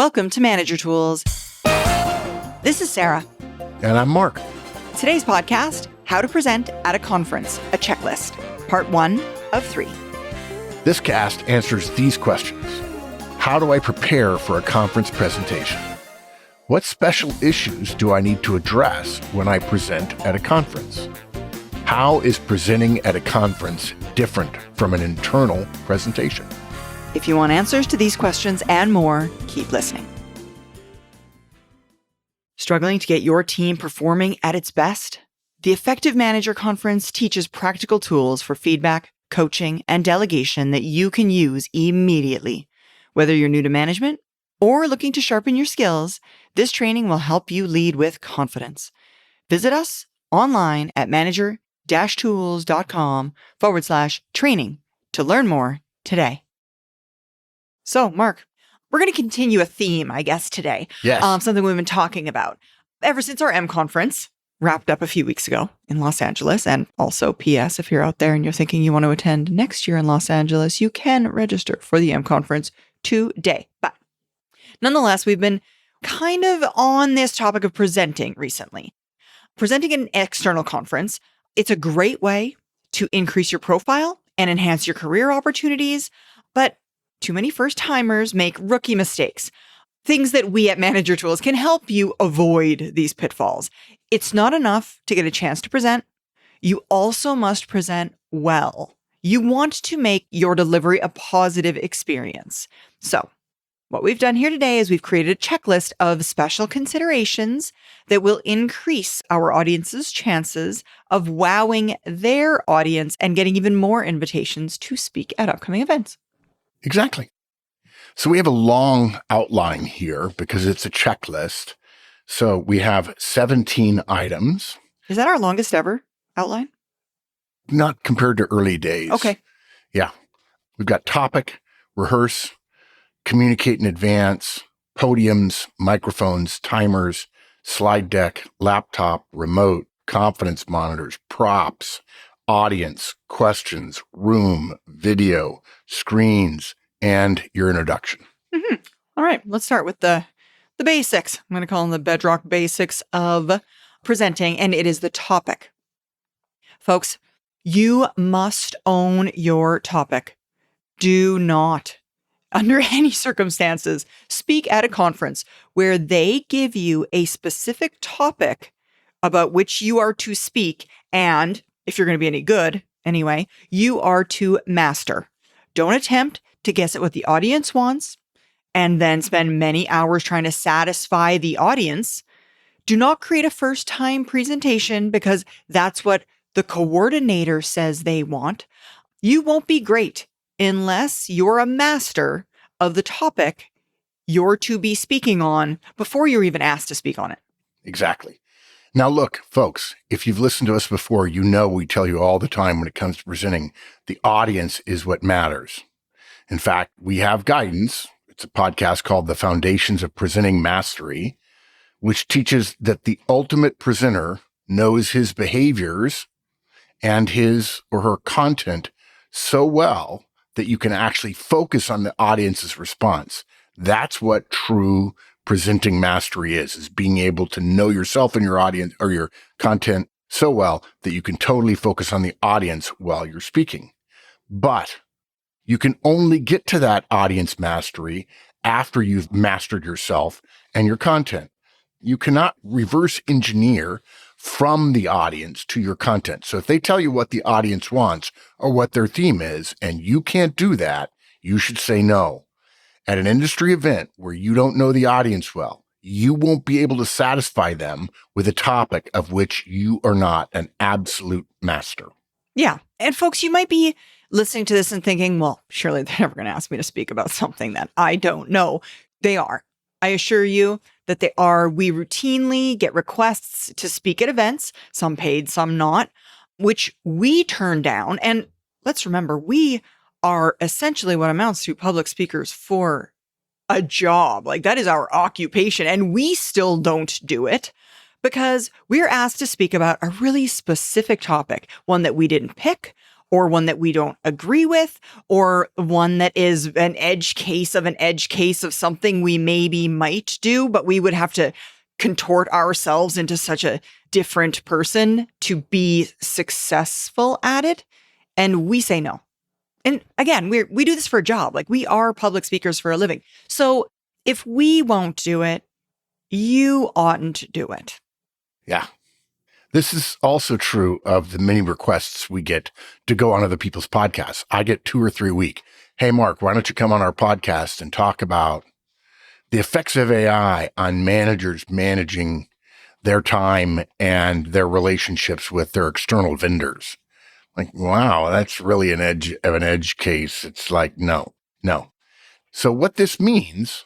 Welcome to Manager Tools. This is Sarah. And I'm Mark. Today's podcast, How to Present at a Conference, a Checklist, part 1 of 3. This cast answers these questions. How do I prepare for a conference presentation? What special issues do I need to address when I present at a conference? How is presenting at a conference different from an internal presentation? If you want answers to these questions and more, keep listening. Struggling to get your team performing at its best? The Effective Manager Conference teaches practical tools for feedback, coaching, and delegation that you can use immediately. Whether you're new to management or looking to sharpen your skills, this training will help you lead with confidence. Visit us online at manager-tools.com/training to learn more today. So, Mark, we're going to continue a theme, I guess, today. Yes. Something we've been talking about ever since our M conference wrapped up a few weeks ago in Los Angeles. And also, P.S., if you're out there and you're thinking you want to attend next year in Los Angeles, you can register for the M conference today. But nonetheless, we've been kind of on this topic of presenting recently. Presenting at an external conference, it's a great way to increase your profile and enhance your career opportunities. But too many first-timers make rookie mistakes, things that we at Manager Tools can help you avoid these pitfalls. It's not enough to get a chance to present. You also must present well. You want to make your delivery a positive experience. So, what we've done here today is we've created a checklist of special considerations that will increase our audience's chances of wowing their audience and getting even more invitations to speak at upcoming events. Exactly. So we have a long outline here because it's a checklist. So we have 17 items. Is that our longest ever outline? Not compared to early days. Okay. Yeah. We've got topic, rehearse, communicate in advance, podiums, microphones, timers, slide deck, laptop, remote, confidence monitors, props, audience, questions, room, video, screens, and your introduction. Mm-hmm. All right, let's start with the basics. I'm going to call them the bedrock basics of presenting, and it is the topic. Folks, you must own your topic. Do not, under any circumstances, speak at a conference where they give you a specific topic about which you are to speak, and if you're going to be any good, anyway, you are to master. Don't attempt to guess at what the audience wants and then spend many hours trying to satisfy the audience. Do not create a first-time presentation because that's what the coordinator says they want. You won't be great unless you're a master of the topic you're to be speaking on before you're even asked to speak on it. Exactly. Now, look, folks, if you've listened to us before, you know we tell you all the time when it comes to presenting, the audience is what matters. In fact, we have guidance. It's a podcast called The Foundations of Presenting Mastery, which teaches that the ultimate presenter knows his behaviors and his or her content so well that you can actually focus on the audience's response. That's what true presenting mastery is being able to know yourself and your audience or your content so well that you can totally focus on the audience while you're speaking. But you can only get to that audience mastery after you've mastered yourself and your content. You cannot reverse engineer from the audience to your content. So if they tell you what the audience wants or what their theme is, and you can't do that, you should say no. At an industry event where you don't know the audience well, you won't be able to satisfy them with a topic of which you are not an absolute master. Yeah. And folks, you might be listening to this and thinking, well, surely they're never going to ask me to speak about something that I don't know. They are. I assure you that they are. We routinely get requests to speak at events, some paid, some not, which we turn down. And let's remember, we are essentially what amounts to public speakers for a job. Like, that is our occupation. And we still don't do it because we're asked to speak about a really specific topic, one that we didn't pick, or one that we don't agree with, or one that is an edge case of something we maybe might do, but we would have to contort ourselves into such a different person to be successful at it. And we say no. And again, we do this for a job. Like, we are public speakers for a living. So if we won't do it, you oughtn't do it. Yeah. This is also true of the many requests we get to go on other people's podcasts. I get 2 or 3 a week. Hey, Mark, why don't you come on our podcast and talk about the effects of AI on managers managing their time and their relationships with their external vendors? Like, wow, that's really an edge case. It's like, no. So what this means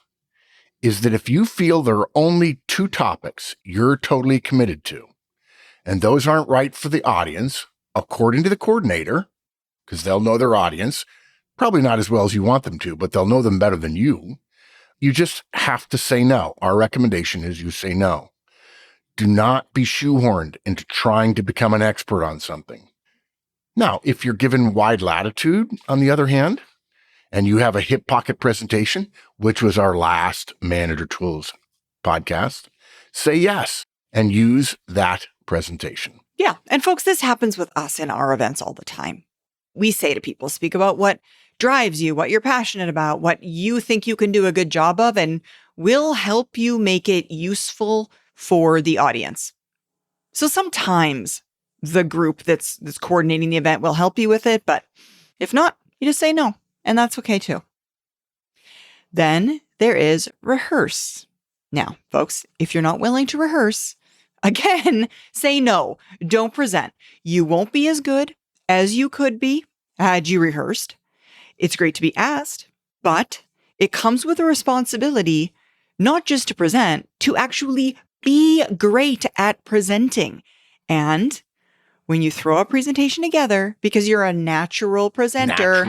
is that if you feel there are only 2 topics you're totally committed to, and those aren't right for the audience, according to the coordinator, because they'll know their audience, probably not as well as you want them to, but they'll know them better than you. You just have to say no. Our recommendation is you say no. Do not be shoehorned into trying to become an expert on something. Now, if you're given wide latitude, on the other hand, and you have a hip pocket presentation, which was our last Manager Tools podcast, say yes and use that presentation. Yeah. And folks, this happens with us in our events all the time. We say to people, speak about what drives you, what you're passionate about, what you think you can do a good job of, and we'll help you make it useful for the audience. So sometimes the group that's coordinating the event will help you with it, but if not, you just say no, and that's okay too. Then there is rehearse. Now, folks, if you're not willing to rehearse, again, say no. Don't present. You won't be as good as you could be had you rehearsed. It's great to be asked, but it comes with a responsibility not just to present, to actually be great at presenting. And when you throw a presentation together, because you're a natural presenter.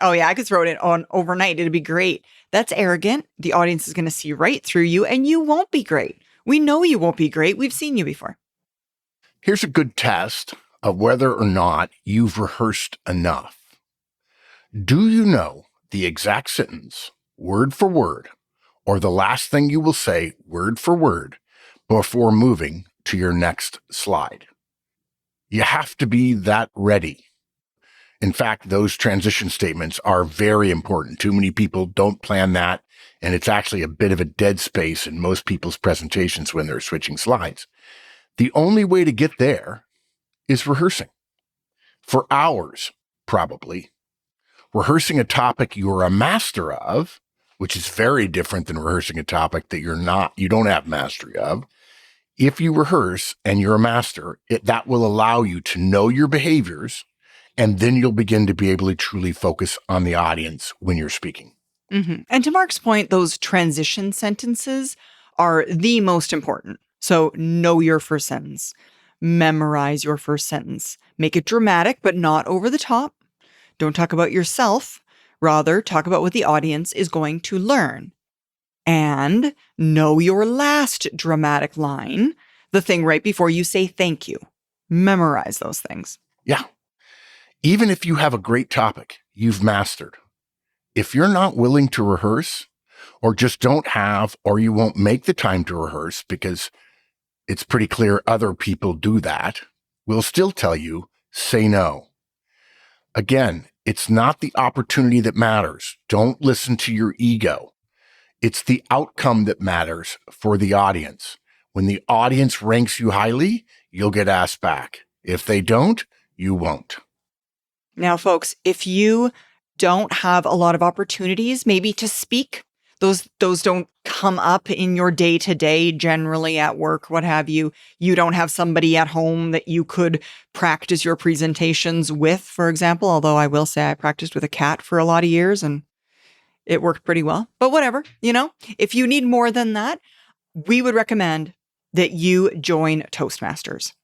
Oh yeah, I could throw it on overnight. It'd be great. That's arrogant. The audience is going to see right through you, and you won't be great. We know you won't be great. We've seen you before. Here's a good test of whether or not you've rehearsed enough. Do you know the exact sentence, word for word, or the last thing you will say, word for word, before moving to your next slide? You have to be that ready. In fact, those transition statements are very important. Too many people don't plan that, and it's actually a bit of a dead space in most people's presentations when they're switching slides. The only way to get there is rehearsing. For hours, probably. Rehearsing a topic you're a master of, which is very different than rehearsing a topic that you don't have mastery of. If you rehearse and you're a master, that will allow you to know your behaviors, and then you'll begin to be able to truly focus on the audience when you're speaking. Mm-hmm. And to Mark's point, those transition sentences are the most important. So know your first sentence. Memorize your first sentence. Make it dramatic, but not over the top. Don't talk about yourself. Rather, talk about what the audience is going to learn. And know your last dramatic line, the thing right before you say thank you. Memorize those things. Yeah. Even if you have a great topic you've mastered, if you're not willing to rehearse, or just don't have, or you won't make the time to rehearse because it's pretty clear other people do that, we'll still tell you, say no. Again, it's not the opportunity that matters. Don't listen to your ego. It's the outcome that matters for the audience. When the audience ranks you highly, you'll get asked back. If they don't, you won't. Now, folks, if you don't have a lot of opportunities maybe to speak, those don't come up in your day-to-day, generally at work, what have you. You don't have somebody at home that you could practice your presentations with, for example, although I will say I practiced with a cat for a lot of years and it worked pretty well. But whatever, if you need more than that, we would recommend that you join Toastmasters.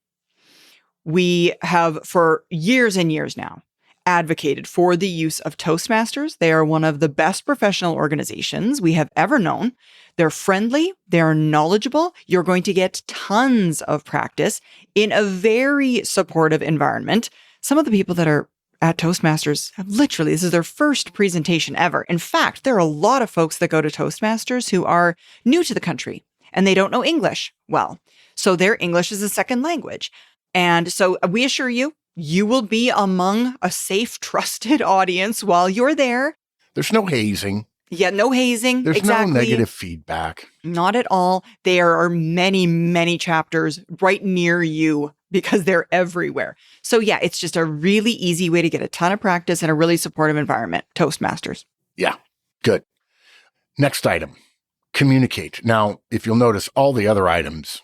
We have for years and years now advocated for the use of Toastmasters. They are one of the best professional organizations we have ever known. They're friendly. They're knowledgeable. You're going to get tons of practice in a very supportive environment. Some of the people that are at Toastmasters have literally, this is their first presentation ever. In fact, there are a lot of folks that go to Toastmasters who are new to the country and they don't know English well. So their English is a second language. And so we assure you, you will be among a safe, trusted audience while you're there. There's no hazing. Yeah, no hazing. There's exactly. no negative feedback. Not at all. There are many, many chapters right near you because they're everywhere. So yeah, it's just a really easy way to get a ton of practice in a really supportive environment. Toastmasters. Yeah, good. Next item, communicate. Now, if you'll notice, all the other items,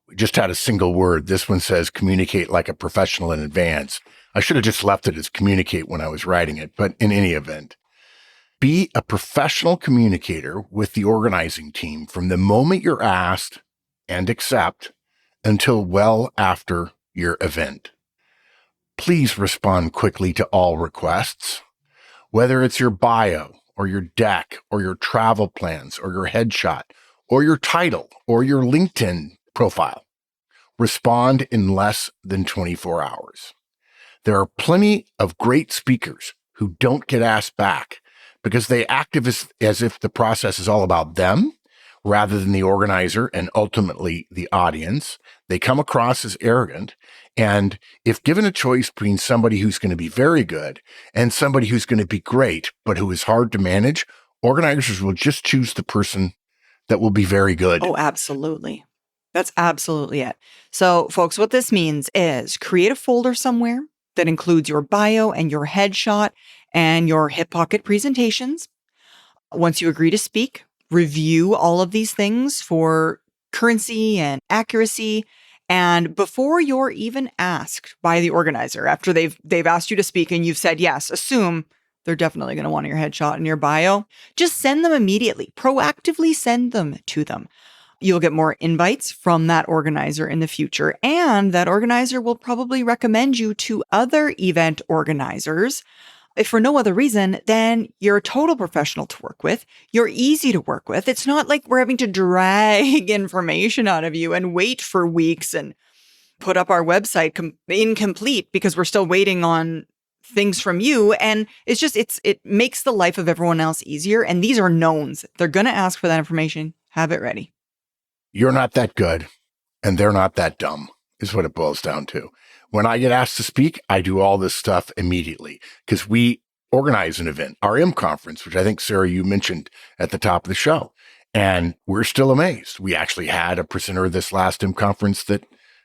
we just had a single word. This one says communicate like a professional in advance. I should have just left it as communicate when I was writing it, but in any event, be a professional communicator with the organizing team from the moment you're asked and accept until well after your event. Please respond quickly to all requests, whether it's your bio or your deck or your travel plans or your headshot or your title or your LinkedIn profile. Respond in less than 24 hours. There are plenty of great speakers who don't get asked back because they act as if the process is all about them rather than the organizer and ultimately the audience. They come across as arrogant. And if given a choice between somebody who's going to be very good and somebody who's going to be great, but who is hard to manage, organizers will just choose the person that will be very good. Oh, absolutely. That's absolutely it. So folks, what this means is create a folder somewhere that includes your bio and your headshot and your hip pocket presentations. Once you agree to speak, review all of these things for currency and accuracy. And before you're even asked by the organizer, after they've asked you to speak and you've said yes, assume they're definitely going to want your headshot and your bio. Just send them immediately. Proactively send them to them. You'll get more invites from that organizer in the future, and that organizer will probably recommend you to other event organizers. If for no other reason, then you're a total professional to work with. You're easy to work with. It's not like we're having to drag information out of you and wait for weeks and put up our website incomplete because we're still waiting on things from you. And it's just, it makes the life of everyone else easier. And these are knowns. They're going to ask for that information. Have it ready. You're not that good and they're not that dumb is what it boils down to. When I get asked to speak, I do all this stuff immediately because we organize an event, our M conference, which I think, Sarah, you mentioned at the top of the show. And we're still amazed. We actually had a presenter this last M conference that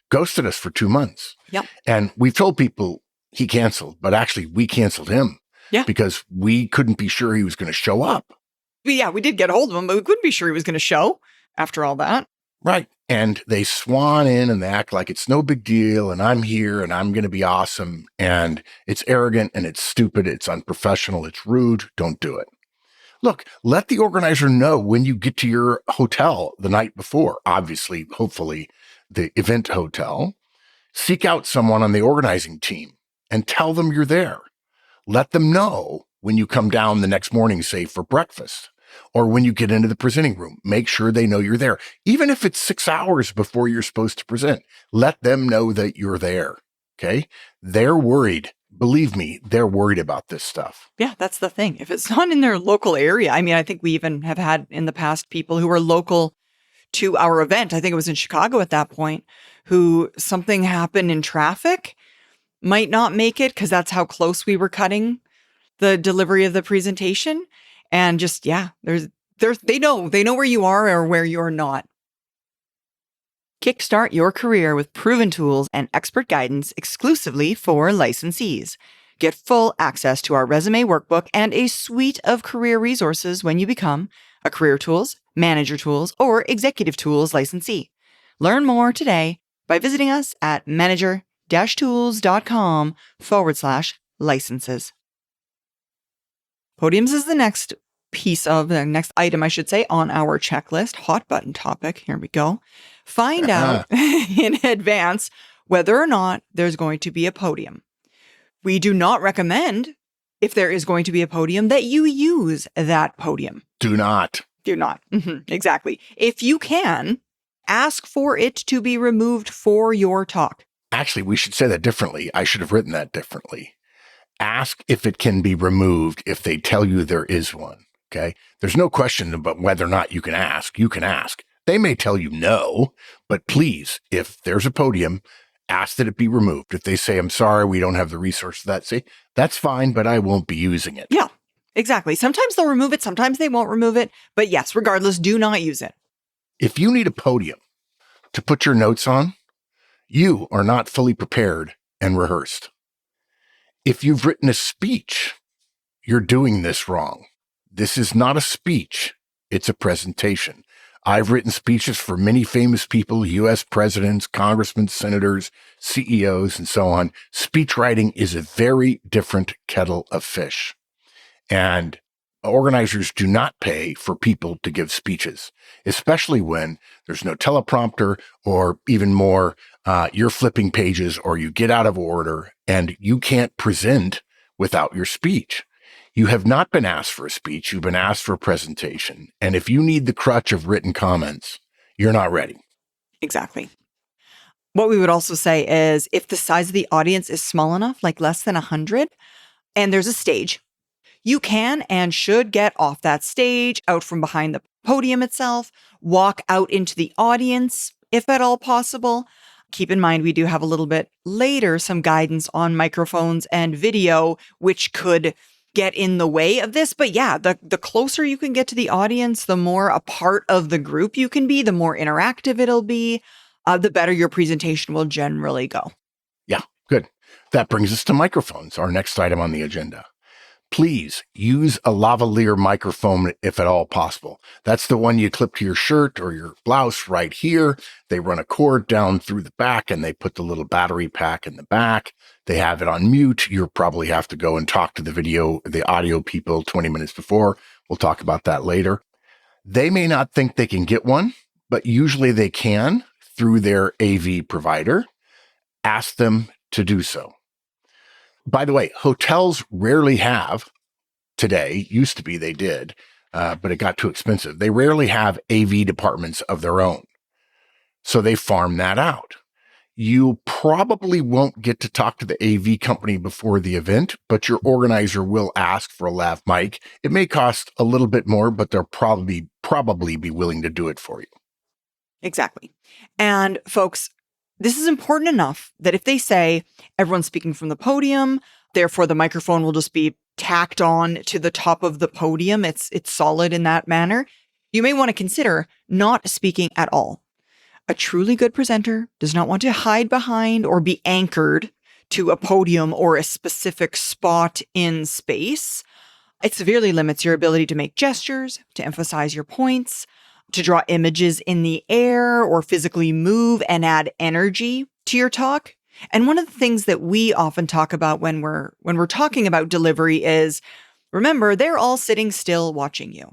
ghosted us for 2 months. Yep. And we've told people he canceled, but actually we canceled him because we couldn't be sure he was going to show up. Yeah, we did get a hold of him, but we couldn't be sure he was going to show after all that. Right. And they swan in and they act like it's no big deal and I'm here and I'm going to be awesome. And it's arrogant and it's stupid. It's unprofessional. It's rude. Don't do it. Look, let the organizer know when you get to your hotel the night before, obviously, hopefully the event hotel. Seek out someone on the organizing team and tell them you're there. Let them know when you come down the next morning, say for breakfast. Or when you get into the presenting room, make sure they know you're there. Even if it's 6 hours before you're supposed to present, let them know that you're there. Okay. They're worried. Believe me, they're worried about this stuff. Yeah, that's the thing. If it's not in their local area, I mean, I think we even have had in the past people who are local to our event. I think it was in Chicago at that point, who something happened in traffic, might not make it because that's how close we were cutting the delivery of the presentation. And just, they know where you are or where you're not. Kickstart your career with proven tools and expert guidance exclusively for licensees. Get full access to our resume workbook and a suite of career resources when you become a Career Tools, Manager Tools, or Executive Tools licensee. Learn more today by visiting us at manager-tools.com/licenses. Podiums is the next item, I should say, on our checklist. Hot button topic. Here we go. Find out in advance whether or not there's going to be a podium. We do not recommend, if there is going to be a podium, that you use that podium. Do not. Do not. Exactly. If you can, ask for it to be removed for your talk. Actually, we should say that differently. I should have written that differently. Ask if it can be removed if they tell you there is one. Okay. There's no question about whether or not you can ask. You can ask. They may tell you no, but please, if there's a podium, ask that it be removed. If they say, I'm sorry, we don't have the resource for that, say, that's fine, but I won't be using it. Yeah, exactly. Sometimes they'll remove it. Sometimes they won't remove it. But yes, regardless, do not use it. If you need a podium to put your notes on, you are not fully prepared and rehearsed. If you've written a speech, you're doing this wrong. This is not a speech. It's a presentation. I've written speeches for many famous people, U.S. presidents, congressmen, senators, CEOs, and so on. Speech writing is a very different kettle of fish. And organizers do not pay for people to give speeches, especially when there's no teleprompter, or even more, you're flipping pages or you get out of order and you can't present without your speech. You have not been asked for a speech. You've been asked for a presentation. And if you need the crutch of written comments, you're not ready. Exactly. What we would also say is if the size of the audience is small enough, like less than 100, and there's a stage, you can and should get off that stage, out from behind the podium itself, walk out into the audience, if at all possible. Keep in mind, we do have a little bit later some guidance on microphones and video, which could get in the way of this. But yeah, the closer you can get to the audience, the more a part of the group you can be, the more interactive it'll be, the better your presentation will generally go. Yeah, good. That brings us to microphones, our next item on the agenda. Please use a lavalier microphone if at all possible. That's the one you clip to your shirt or your blouse right here. They run a cord down through the back and they put the little battery pack in the back. They have it on mute. You'll probably have to go and talk to the audio people 20 minutes before. We'll talk about that later. They may not think they can get one, but usually they can through their AV provider. Ask them to do so. By the way, hotels rarely have today, used to be they did, but it got too expensive. They rarely have AV departments of their own. So they farm that out. You probably won't get to talk to the AV company before the event, but your organizer will ask for a lav mic. It may cost a little bit more, but they'll probably be willing to do it for you. Exactly. And folks, this is important enough that if they say everyone's speaking from the podium, therefore the microphone will just be tacked on to the top of the podium, it's solid in that manner, you may want to consider not speaking at all. A truly good presenter does not want to hide behind or be anchored to a podium or a specific spot in space. It severely limits your ability to make gestures, to emphasize your points, to draw images in the air or physically move and add energy to your talk. And one of the things that we often talk about when we're talking about delivery is, remember, they're all sitting still watching you.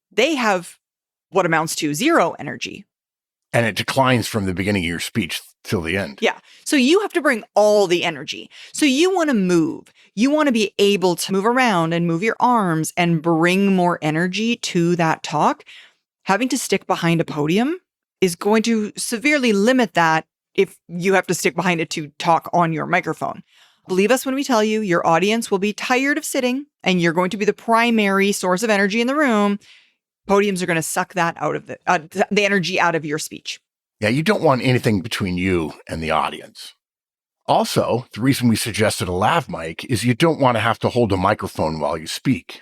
They have what amounts to zero energy. And it declines from the beginning of your speech till the end. Yeah. So you have to bring all the energy. So you want to move. You want to be able to move around and move your arms and bring more energy to that talk. Having to stick behind a podium is going to severely limit that if you have to stick behind it to talk on your microphone. Believe us when we tell you your audience will be tired of sitting and you're going to be the primary source of energy in the room. Podiums are going to suck that out of the energy out of your speech. Yeah, you don't want anything between you and the audience. Also, the reason we suggested a lav mic is you don't want to have to hold a microphone while you speak.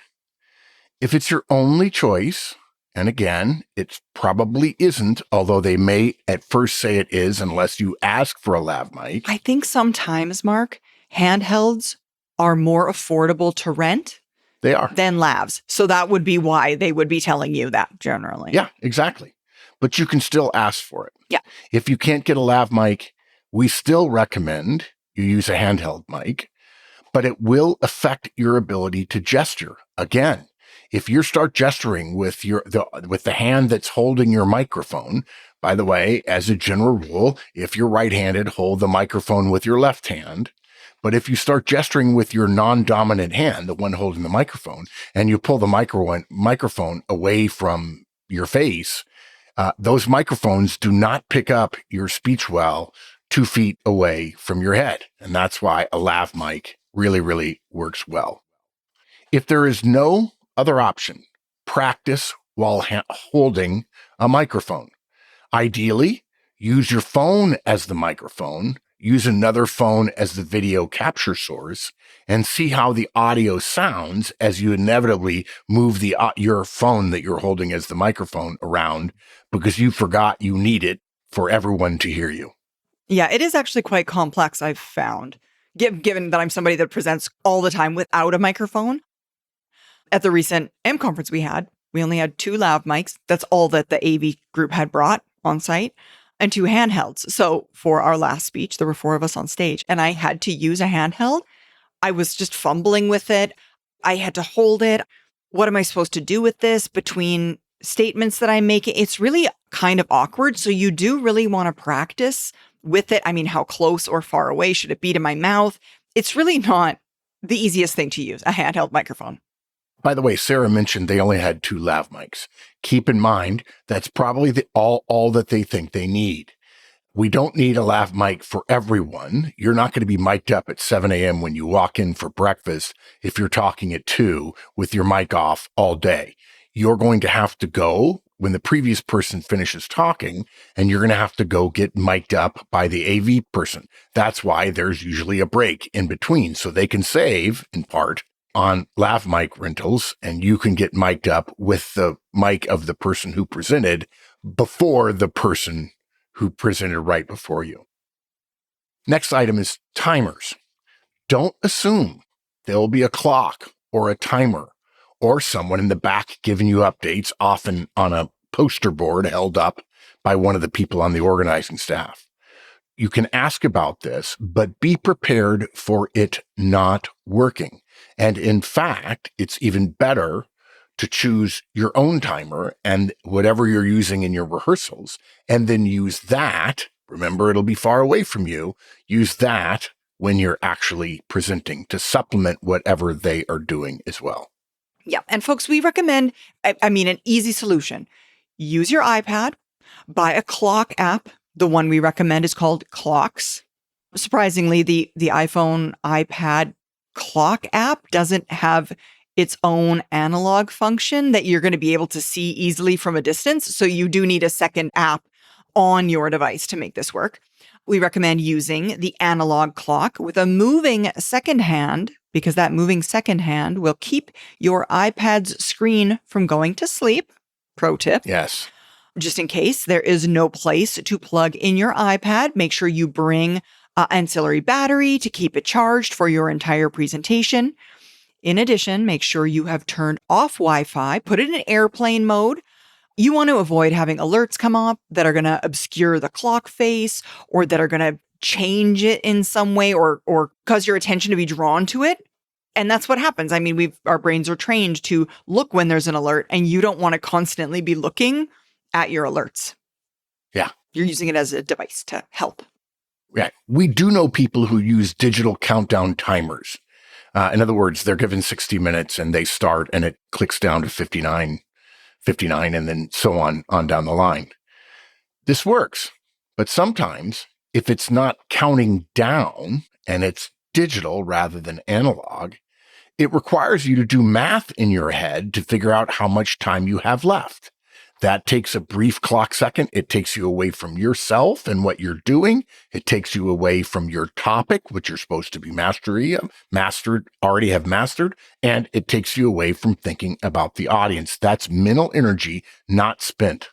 If it's your only choice, and again, it probably isn't, although they may at first say it is unless you ask for a lav mic. I think sometimes, Mark, handhelds are more affordable to rent. They are. Than lavs. So that would be why they would be telling you that generally. Yeah, exactly. But you can still ask for it. Yeah. If you can't get a lav mic, we still recommend you use a handheld mic, but it will affect your ability to gesture. Again, if you start gesturing with the hand that's holding your microphone, by the way, as a general rule, if you're right-handed, hold the microphone with your left hand. But if you start gesturing with your non-dominant hand, the one holding the microphone, and you pull the microphone away from your face, those microphones do not pick up your speech well 2 feet away from your head. And that's why a lav mic really, really works well. If there is no other option, practice while holding a microphone. Ideally, use your phone as the microphone, use another phone as the video capture source, and see how the audio sounds as you inevitably move your phone that you're holding as the microphone around because you forgot you need it for everyone to hear you. Yeah, it is actually quite complex, I've found, given that I'm somebody that presents all the time without a microphone. At the recent M conference we only had 2 lav mics. That's all that the AV group had brought on site, and 2 handhelds. So for our last speech, there were 4 of us on stage, and I had to use a handheld. I was just fumbling with it. I had to hold it. What am I supposed to do with this between statements that I'm making? It's really kind of awkward. So you do really want to practice with it. I mean, how close or far away should it be to my mouth? It's really not the easiest thing to use, a handheld microphone. By the way, Sarah mentioned they only had 2 lav mics. Keep in mind, that's probably all that they think they need. We don't need a lav mic for everyone. You're not going to be mic'd up at 7 a.m. when you walk in for breakfast if you're talking at 2 with your mic off all day. You're going to have to go when the previous person finishes talking, and you're going to have to go get mic'd up by the AV person. That's why there's usually a break in between, so they can save, in part, on lav mic rentals, and you can get mic'd up with the mic of the person who presented before the person who presented right before you. Next item is timers. Don't assume there'll be a clock or a timer or someone in the back giving you updates, often on a poster board held up by one of the people on the organizing staff. You can ask about this, but be prepared for it not working. And in fact, it's even better to choose your own timer and whatever you're using in your rehearsals, and then use that. Remember, it'll be far away from you. Use that when you're actually presenting to supplement whatever they are doing as well. Yeah. And folks, we recommend, an easy solution. Use your iPad, buy a clock app. The one we recommend is called Clocks. Surprisingly, the iPhone, iPad clock app doesn't have its own analog function that you're going to be able to see easily from a distance. So you do need a second app on your device to make this work. We recommend using the analog clock with a moving second hand, because that moving second hand will keep your iPad's screen from going to sleep. Pro tip. Yes. Just in case there is no place to plug in your iPad, make sure you bring an ancillary battery to keep it charged for your entire presentation. In addition, make sure you have turned off Wi-Fi, put it in airplane mode. You want to avoid having alerts come up that are going to obscure the clock face or that are going to change it in some way or cause your attention to be drawn to it. And that's what happens. I mean, our brains are trained to look when there's an alert, and you don't want to constantly be looking at your alerts. Yeah. You're using it as a device to help. Yeah. We do know people who use digital countdown timers. In other words, they're given 60 minutes and they start and it clicks down to 59, and then so on down the line. This works, but sometimes if it's not counting down and it's digital rather than analog, it requires you to do math in your head to figure out how much time you have left. That takes a brief clock second. It takes you away from yourself and what you're doing. It takes you away from your topic, which you're supposed to be already have mastered. And it takes you away from thinking about the audience. That's mental energy not spent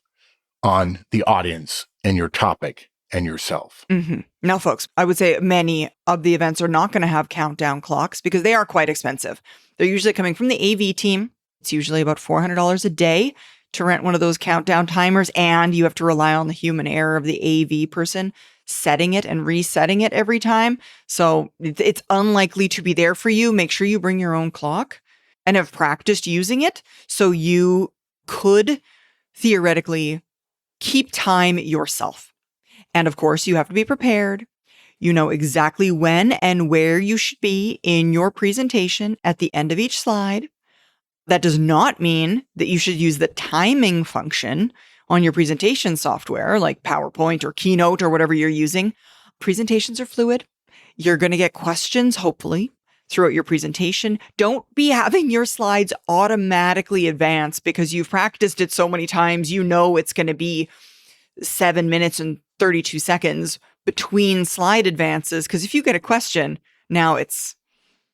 on the audience and your topic and yourself. Mm-hmm. Now, folks, I would say many of the events are not going to have countdown clocks because they are quite expensive. They're usually coming from the AV team. It's usually about $400 a day to rent one of those countdown timers, and you have to rely on the human error of the AV person setting it and resetting it every time. So it's unlikely to be there for you. Make sure you bring your own clock and have practiced using it so you could theoretically keep time yourself. And of course, you have to be prepared. You know exactly when and where you should be in your presentation at the end of each slide. That does not mean that you should use the timing function on your presentation software like PowerPoint or Keynote or whatever you're using presentations are fluid. You're going to get questions, hopefully, throughout your presentation. Don't be having your slides automatically advance because you've practiced it so many times. You know it's going to be 7 minutes and 32 seconds between slide advances. Because if you get a question, now it's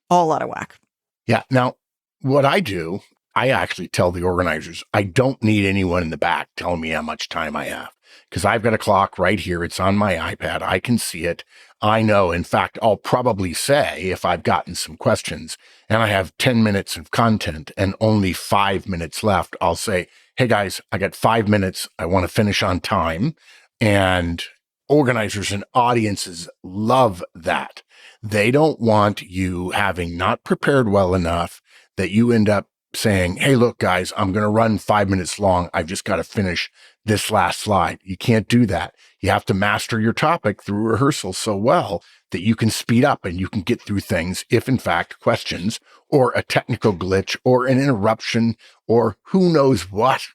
all out of whack. Yeah. Now, what I do, I actually tell the organizers, I don't need anyone in the back telling me how much time I have because I've got a clock right here. It's on my iPad. I can see it. I know. In fact, I'll probably say if I've gotten some questions and I have 10 minutes of content and only 5 minutes left, I'll say, hey guys, I got 5 minutes. I want to finish on time. And organizers and audiences love that. They don't want you having not prepared well enough that you end up saying, hey, look, guys, I'm going to run 5 minutes long. I've just got to finish this last slide. You can't do that. You have to master your topic through rehearsal so well that you can speed up and you can get through things if, in fact, questions or a technical glitch or an interruption or who knows what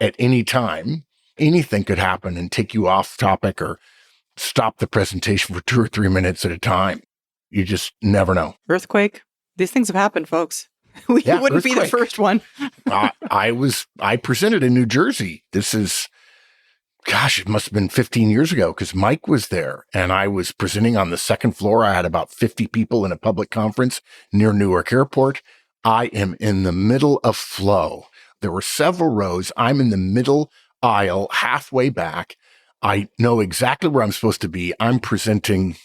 at any time, anything could happen and take you off topic or stop the presentation for 2 or 3 minutes at a time. You just never know. Earthquake. These things have happened, folks. We wouldn't be the first one. I presented in New Jersey. This is, it must have been 15 years ago because Mike was there and I was presenting on the second floor. I had about 50 people in a public conference near Newark Airport. I am in the middle of flow. There were several rows. I'm in the middle aisle, halfway back. I know exactly where I'm supposed to be. I'm presenting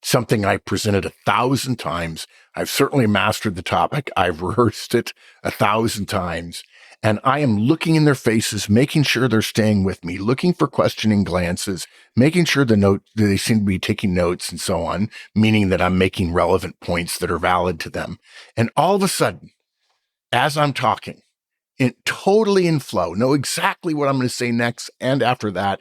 something I presented 1,000 times. I've certainly mastered the topic. I've rehearsed it 1,000 times. And I am looking in their faces, making sure they're staying with me, looking for questioning glances, making sure that they seem to be taking notes and so on, meaning that I'm making relevant points that are valid to them. And all of a sudden, as I'm talking, totally in flow, know exactly what I'm going to say next and after that,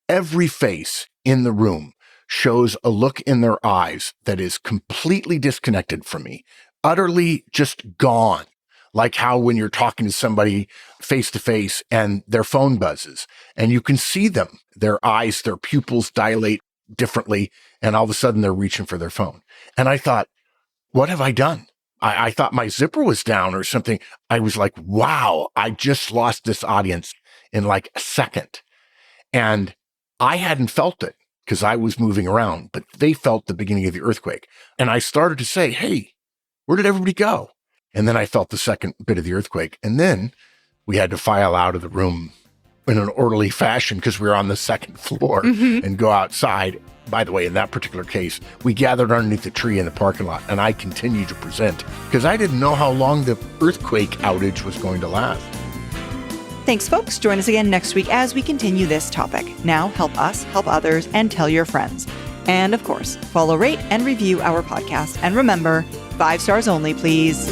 every face in the room shows a look in their eyes that is completely disconnected from me, utterly just gone. Like how when you're talking to somebody face to face and their phone buzzes and you can see them, their eyes, their pupils dilate differently. And all of a sudden they're reaching for their phone. And I thought, what have I done? I thought my zipper was down or something. I was like, wow, I just lost this audience in like a second. And I hadn't felt it because I was moving around, but they felt the beginning of the earthquake. And I started to say, hey, where did everybody go? And then I felt the second bit of the earthquake. And then we had to file out of the room in an orderly fashion because we were on the second floor and go outside. By the way, in that particular case, we gathered underneath the tree in the parking lot and I continued to present because I didn't know how long the earthquake outage was going to last. Thanks, folks. Join us again next week as we continue this topic. Now, help us, help others, and tell your friends. And of course, follow, rate, and review our podcast. And remember, 5 stars only, please.